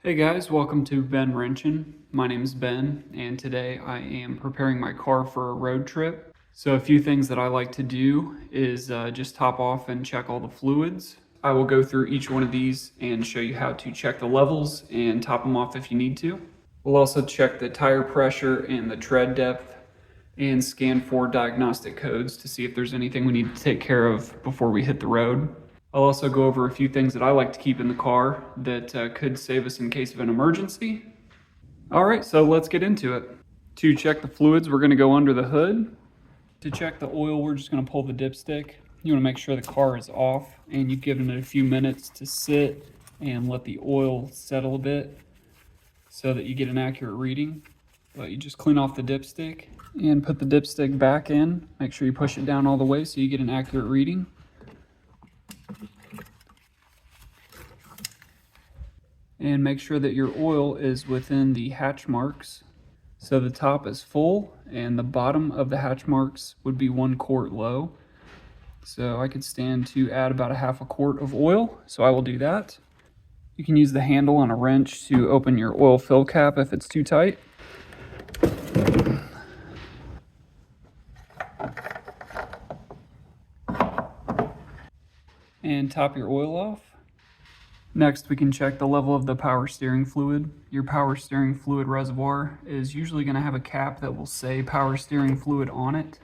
Hey guys, welcome to Wrenchin. My name is Ben, and today I am preparing my car for a road trip. So a few things that I like to do is just top off and check all the fluids. I will go through each one of these and show you how to check the levels and top them off if you need to. We'll also check the tire pressure and the tread depth and scan for diagnostic codes to see if there's anything we need to take care of before we hit the road. I'll also go over a few things that I like to keep in the car that could save us in case of an emergency. All right, so let's get into it. To check the fluids, we're gonna go under the hood. To check the oil, we're just gonna pull the dipstick. You wanna make sure the car is off and you've given it a few minutes to sit and let the oil settle a bit so that you get an accurate reading. But you just clean off the dipstick and put the dipstick back in. Make sure you push it down all the way so you get an accurate reading. And make sure that your oil is within the hatch marks. So the top is full and the bottom of the hatch marks would be 1 quart low. So I could stand to add about a half a quart of oil, so I will do that. You can use the handle on a wrench to open your oil fill cap if it's too tight. And top your oil off. Next, we can check the level of the power steering fluid. Your power steering fluid reservoir is usually going to have a cap that will say power steering fluid on it.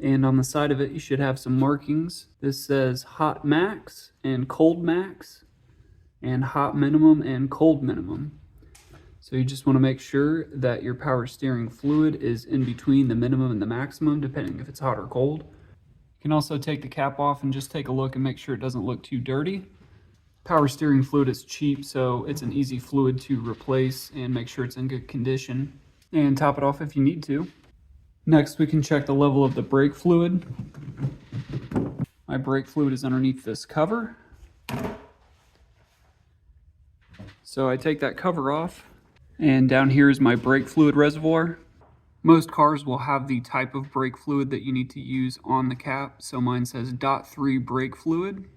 And on the side of it, you should have some markings. This says hot max and cold max, and hot minimum and cold minimum. So you just want to make sure that your power steering fluid is in between the minimum and the maximum, depending if it's hot or cold. You can also take the cap off and just take a look and make sure it doesn't look too dirty. Power steering fluid is cheap, so it's an easy fluid to replace and make sure it's in good condition. And top it off if you need to. Next, we can check the level of the brake fluid. My brake fluid is underneath this cover. So I take that cover off, and down here is my brake fluid reservoir. Most cars will have the type of brake fluid that you need to use on the cap, so mine says .3 brake fluid.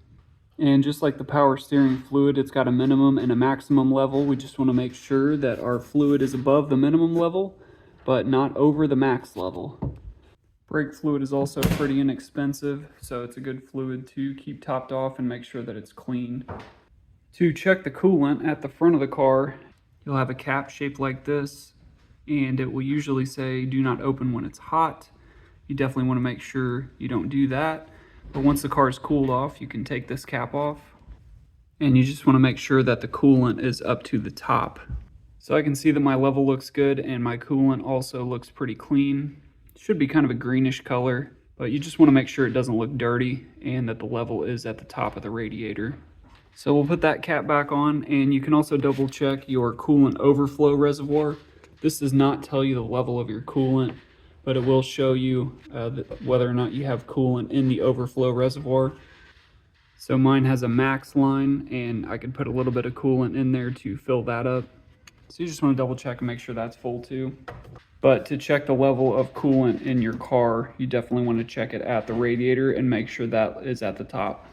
And just like the power steering fluid, it's got a minimum and a maximum level. We just want to make sure that our fluid is above the minimum level, but not over the max level. Brake fluid is also pretty inexpensive, so it's a good fluid to keep topped off and make sure that it's clean. To check the coolant at the front of the car, you'll have a cap shaped like this, and it will usually say do not open when it's hot. You definitely want to make sure you don't do that. But once the car is cooled off, you can take this cap off, and you just want to make sure that the coolant is up to the top. So I can see that my level looks good and my coolant also looks pretty clean. It should be kind of a greenish color, but you just want to make sure it doesn't look dirty and that the level is at the top of the radiator. So we'll put that cap back on, and you can also double check your coolant overflow reservoir. This does not tell you the level of your coolant, but it will show you whether or not you have coolant in the overflow reservoir. So mine has a max line, and I could put a little bit of coolant in there to fill that up. So you just want to double check and make sure that's full too. But to check the level of coolant in your car, you definitely want to check it at the radiator and make sure that is at the top.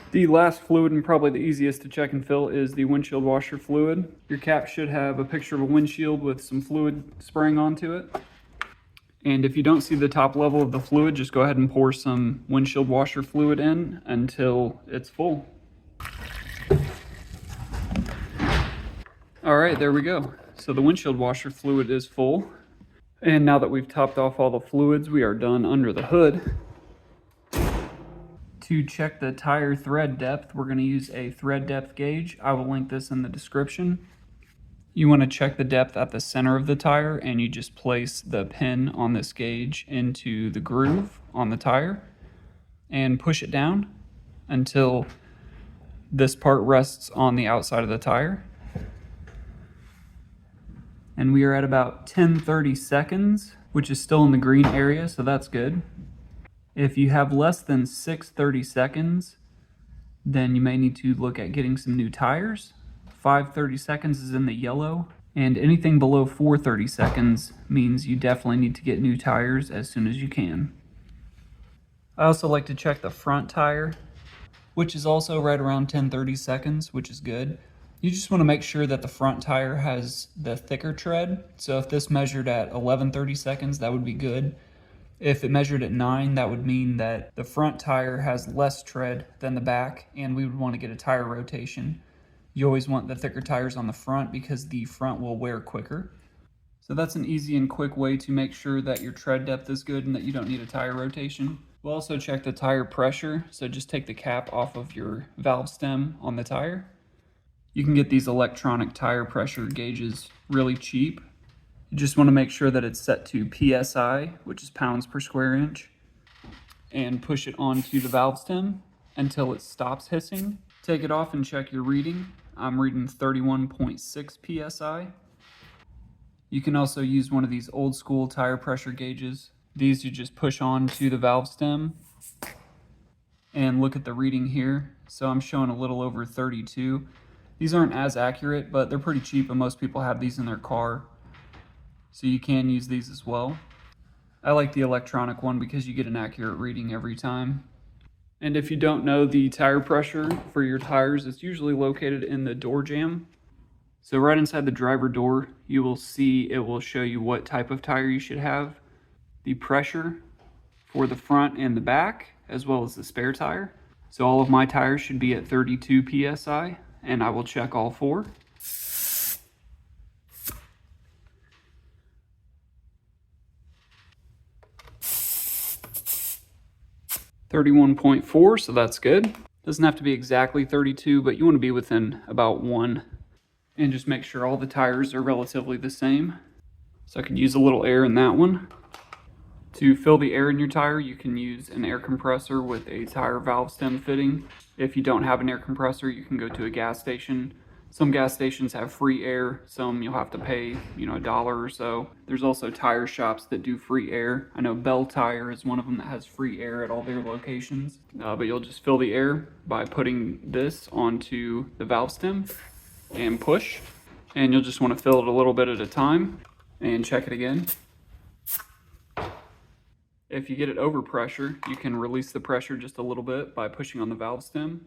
The last fluid, and probably the easiest to check and fill, is the windshield washer fluid. Your cap should have a picture of a windshield with some fluid spraying onto it. And if you don't see the top level of the fluid, just go ahead and pour some windshield washer fluid in until it's full. All right, there we go. So the windshield washer fluid is full. And now that we've topped off all the fluids, we are done under the hood. To check the tire thread depth, we're going to use a thread depth gauge. I will link this in the description. You want to check the depth at the center of the tire, and you just place the pin on this gauge into the groove on the tire and push it down until this part rests on the outside of the tire. And we are at about 10-30 seconds, which is still in the green area, so that's good. If you have less than 6:30 seconds, then you may need to look at getting some new tires. 5:30 seconds is in the yellow, and anything below 4:30 seconds means you definitely need to get new tires as soon as you can. I also like to check the front tire, which is also right around 10-30 seconds, which is good. You just want to make sure that the front tire has the thicker tread. So if this measured at 11/32, that would be good. If it measured at 9, that would mean that the front tire has less tread than the back, and we would want to get a tire rotation. You always want the thicker tires on the front because the front will wear quicker. So that's an easy and quick way to make sure that your tread depth is good and that you don't need a tire rotation. We'll also check the tire pressure, so just take the cap off of your valve stem on the tire. You can get these electronic tire pressure gauges really cheap. You just want to make sure that it's set to PSI, which is pounds per square inch, and push it onto the valve stem until it stops hissing. Take it off and check your reading. I'm reading 31.6 PSI. You can also use one of these old school tire pressure gauges. These you just push on to the valve stem and look at the reading here. So I'm showing a little over 32. These aren't as accurate, but they're pretty cheap and most people have these in their car. So you can use these as well. I like the electronic one because you get an accurate reading every time. And if you don't know the tire pressure for your tires, it's usually located in the door jamb. So right inside the driver door, you will see it will show you what type of tire you should have, the pressure for the front and the back, as well as the spare tire. So all of my tires should be at 32 PSI, and I will check all four. 31.4, so that's good. Doesn't have to be exactly 32, but you want to be within about 1. And just make sure all the tires are relatively the same. So I could use a little air in that one. To fill the air in your tire, you can use an air compressor with a tire valve stem fitting. If you don't have an air compressor, you can go to a gas station. Some gas stations have free air, some you'll have to pay, $1 or so. There's also tire shops that do free air. I know Bell Tire is one of them that has free air at all their locations. But you'll just fill the air by putting this onto the valve stem and push. And you'll just want to fill it a little bit at a time and check it again. If you get it over pressure, you can release the pressure just a little bit by pushing on the valve stem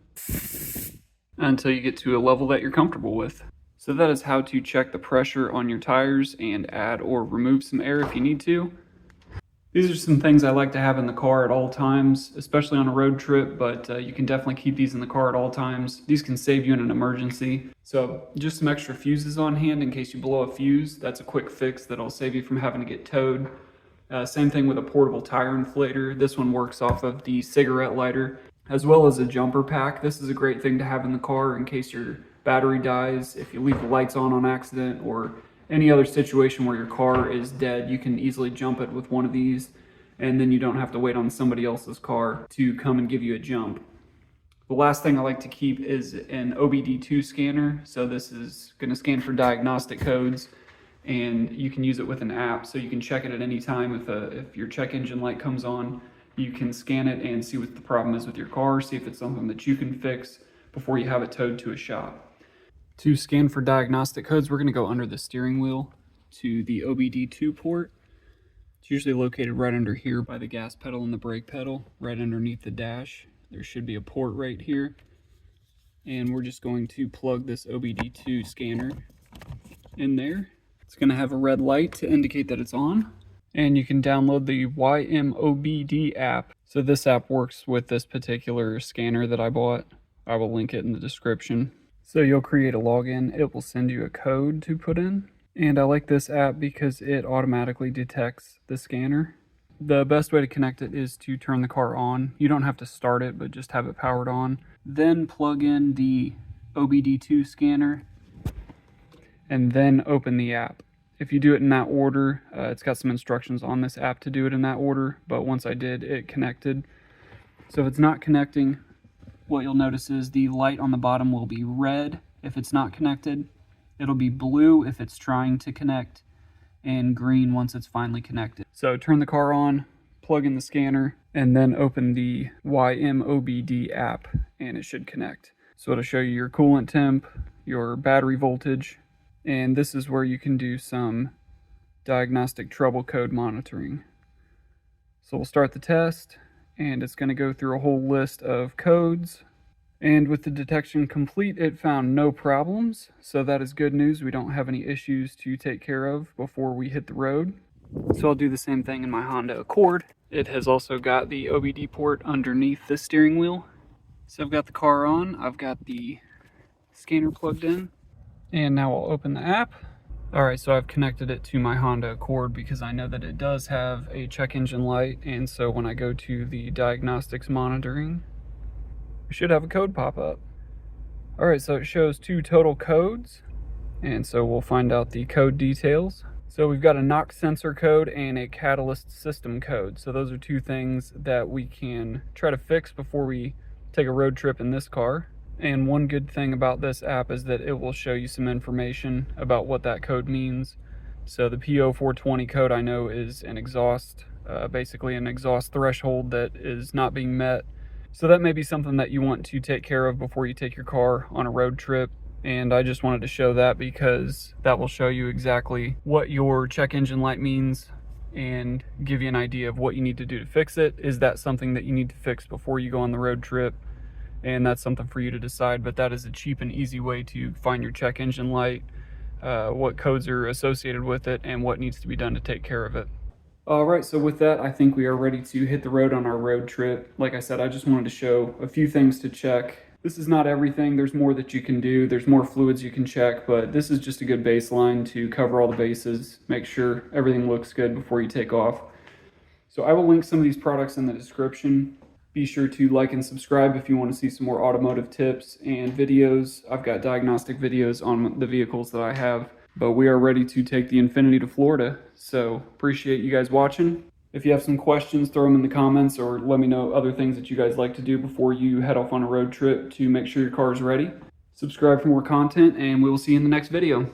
until you get to a level that you're comfortable with. So that is how to check the pressure on your tires and add or remove some air if you need to. These are some things I like to have in the car at all times, especially on a road trip, but you can definitely keep these in the car at all times. These can save you in an emergency. So just some extra fuses on hand in case you blow a fuse. That's a quick fix that'll save you from having to get towed. Same thing with a portable tire inflator. This one works off of the cigarette lighter, as well as a jumper pack. This is a great thing to have in the car in case your battery dies, if you leave the lights on accident, or any other situation where your car is dead. You can easily jump it with one of these, and then you don't have to wait on somebody else's car to come and give you a jump. The last thing I like to keep is an OBD2 scanner. So this is going to scan for diagnostic codes, and you can use it with an app, so you can check it at any time. If your check engine light comes on, you can scan it and see what the problem is with your car, see if it's something that you can fix before you have it towed to a shop. To scan for diagnostic codes, we're going to go under the steering wheel to the OBD2 port. It's usually located right under here by the gas pedal and the brake pedal, right underneath the dash. There should be a port right here. And we're just going to plug this OBD2 scanner in there. It's going to have a red light to indicate that it's on. And you can download the YMOBD app. So this app works with this particular scanner that I bought. I will link it in the description. So you'll create a login. It will send you a code to put in. And I like this app because it automatically detects the scanner. The best way to connect it is to turn the car on. You don't have to start it, but just have it powered on. Then plug in the OBD2 scanner and then open the app. If you do it in that order, it's got some instructions on this app to do it in that order, but once I did, it connected. So if it's not connecting, what you'll notice is the light on the bottom will be red if it's not connected. It'll be blue if it's trying to connect, and green once it's finally connected. So turn the car on, plug in the scanner, and then open the YMOBD app, and it should connect. So it'll show you your coolant temp, your battery voltage, and this is where you can do some diagnostic trouble code monitoring. So we'll start the test, and it's going to go through a whole list of codes, And with the detection complete, it found no problems. So that is good news. We don't have any issues to take care of before we hit the road. So I'll do the same thing in my Honda Accord. It has also got the OBD port underneath the steering wheel. So I've got the car on, I've got the scanner plugged in, and now I'll open the app. Alright, so I've connected it to my Honda Accord because I know that it does have a check engine light, and so when I go to the diagnostics monitoring, we should have a code pop up. Alright, so it shows 2 total codes, and so we'll find out the code details. So we've got a knock sensor code and a catalyst system code. So those are 2 things that we can try to fix before we take a road trip in this car. And one good thing about this app is that it will show you some information about what that code means. So the P0420 code I know is an exhaust, basically an exhaust threshold that is not being met. So that may be something that you want to take care of before you take your car on a road trip. And I just wanted to show that because that will show you exactly what your check engine light means and give you an idea of what you need to do to fix it. Is that something that you need to fix before you go on the road trip? And that's something for you to decide, but that is a cheap and easy way to find your check engine light, what codes are associated with it, and what needs to be done to take care of it. Alright, so with that, I think we are ready to hit the road on our road trip. Like I said, I just wanted to show a few things to check. This is not everything, there's more that you can do, there's more fluids you can check, but this is just a good baseline to cover all the bases, make sure everything looks good before you take off. So I will link some of these products in the description. Be sure to like and subscribe if you want to see some more automotive tips and videos. I've got diagnostic videos on the vehicles that I have, but we are ready to take the Infiniti to Florida. So appreciate you guys watching. If you have some questions, throw them in the comments or let me know other things that you guys like to do before you head off on a road trip to make sure your car is ready. Subscribe for more content and we will see you in the next video.